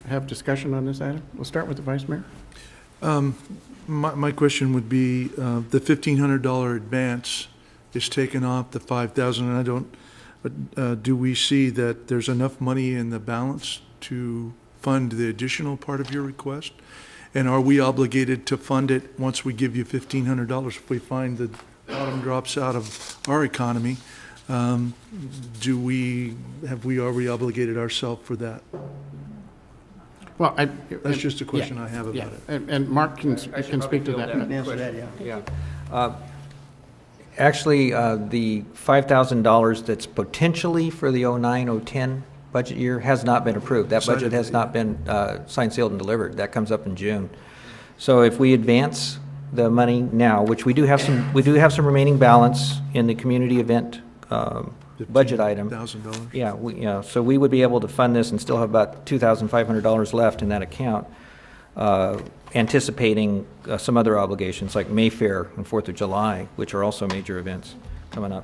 have discussion on this item? We'll start with the Vice Mayor. My question would be, the $1,500 advance is taken off the 5,000, and I don't, but do we see that there's enough money in the balance to fund the additional part of your request? And are we obligated to fund it once we give you $1,500? If we find the bottom drops out of our economy, are we obligated ourselves for that? Well, That's just a question I have yeah, about it. and Mark can speak to that. Answer that, yeah. Yeah. Actually, the $5,000 that's potentially for the '09-'10 budget year has not been approved. That budget has not been signed, sealed, and delivered. That comes up in June. So if we advance the money now, which we do have some remaining balance in the community event budget item. $1,000. Yeah, so we would be able to fund this and still have about $2,500 left in that account, anticipating some other obligations like Mayfair and 4th of July, which are also major events coming up.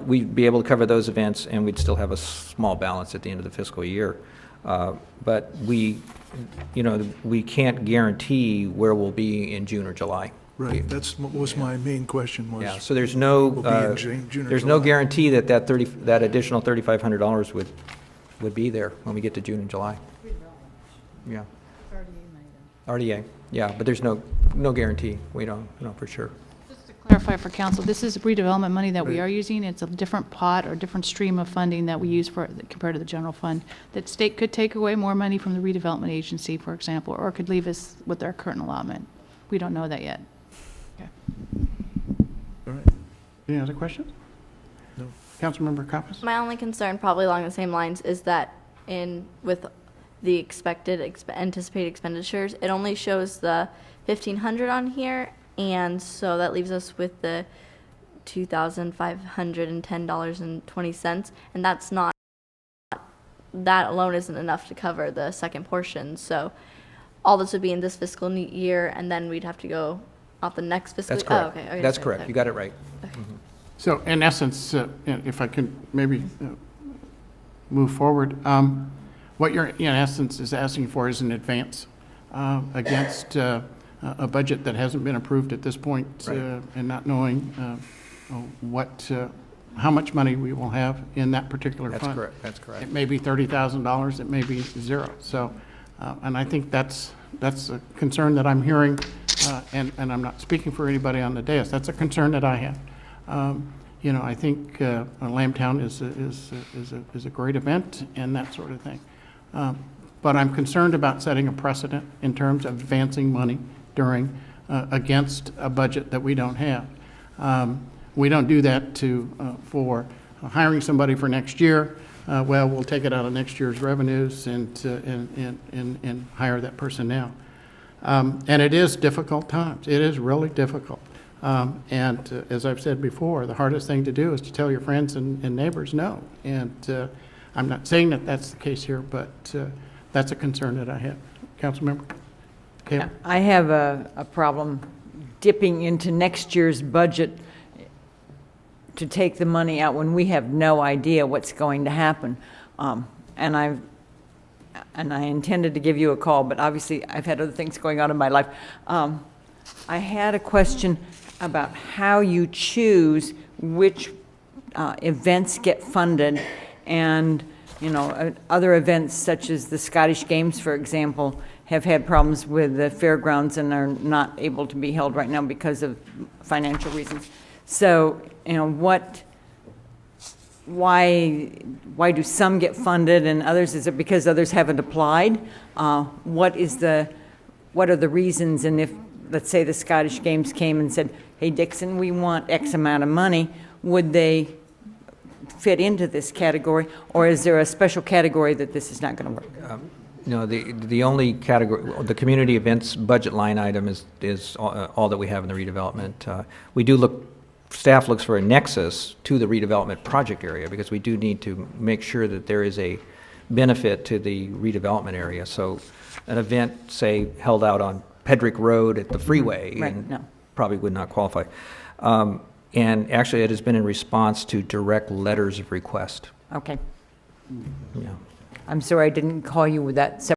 We'd be able to cover those events, and we'd still have a small balance at the end of the fiscal year. But we can't guarantee where we'll be in June or July. Right, that's what was my main question was. Yeah, so there's no, Will be in June or there's no July. guarantee that that additional $3,500 would be there when we get to June and July. Yeah. RDA, yeah, but there's no guarantee. We don't know for sure. Just to clarify for council, this is redevelopment money that we are using. It's a different pot or different stream of funding that we use compared to the general fund. That state could take away more money from the redevelopment agency, for example, or could leave us with our current allotment. We don't know that yet. Okay. All right. Any other questions? No. Councilmember Kappas? My only concern, probably along the same lines, is that with the anticipated expenditures, it only shows the 1,500 on here, and so that leaves us with the $2,510.20, and that alone isn't enough to cover the second portion. So all this would be in this fiscal year, and then we'd have to go off the next fiscal That's year. correct. Oh, okay. That's correct. You got it right. So in essence, if I can maybe move forward, what you're in essence is asking for is an advance against a budget that hasn't been approved at this point, Right. and not knowing how much money we will have in that particular That's fund. correct. That's correct. It may be $30,000, it may be zero. So, and I think that's a concern that I'm hearing, and I'm not speaking for anybody on the dais. That's a concern that I have. I think Lambtown is a great event and that sort of thing. But I'm concerned about setting a precedent in terms of advancing money against a budget that we don't have. We don't do that for hiring somebody for next year. We'll take it out of next year's revenues and hire that person now. And it is difficult times. It is really difficult. And as I've said before, the hardest thing to do is to tell your friends and neighbors no. And I'm not saying that that's the case here, but that's a concern that I have. Councilmember Kayla? I have a problem dipping into next year's budget to take the money out when we have no idea what's going to happen. And I intended to give you a call, but obviously I've had other things going on in my life. I had a question about how you choose which events get funded, and other events such as the Scottish Games, for example, have had problems with the fairgrounds and are not able to be held right now because of financial reasons. So, why do some get funded and others? Is it because others haven't applied? What are the reasons? And if, let's say, the Scottish Games came and said, "Hey, Dixon, we want X amount of money," would they fit into this category, or is there a special category that this is not going to work? No, the only category, the community events budget line item is all that we have in the redevelopment. Staff looks for a nexus to the redevelopment project area, because we do need to make sure that there is a benefit to the redevelopment area. So an event, say, held out on Pedrick Road at the freeway, Right, and no. probably would not qualify. And actually, it has been in response to direct letters of request. Okay. Yeah. I'm sorry I didn't call you with that